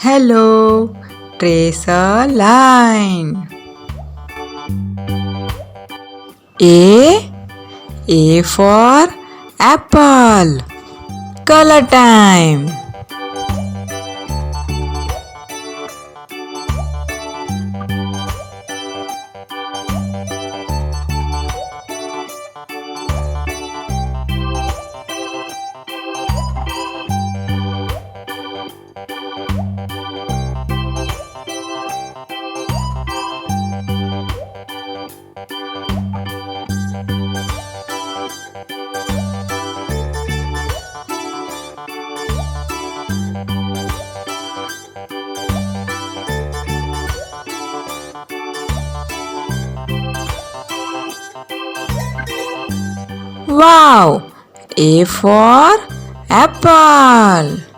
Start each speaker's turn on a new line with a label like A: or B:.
A: Hello, trace a line. A for apple. Color time. Wow! A for apple.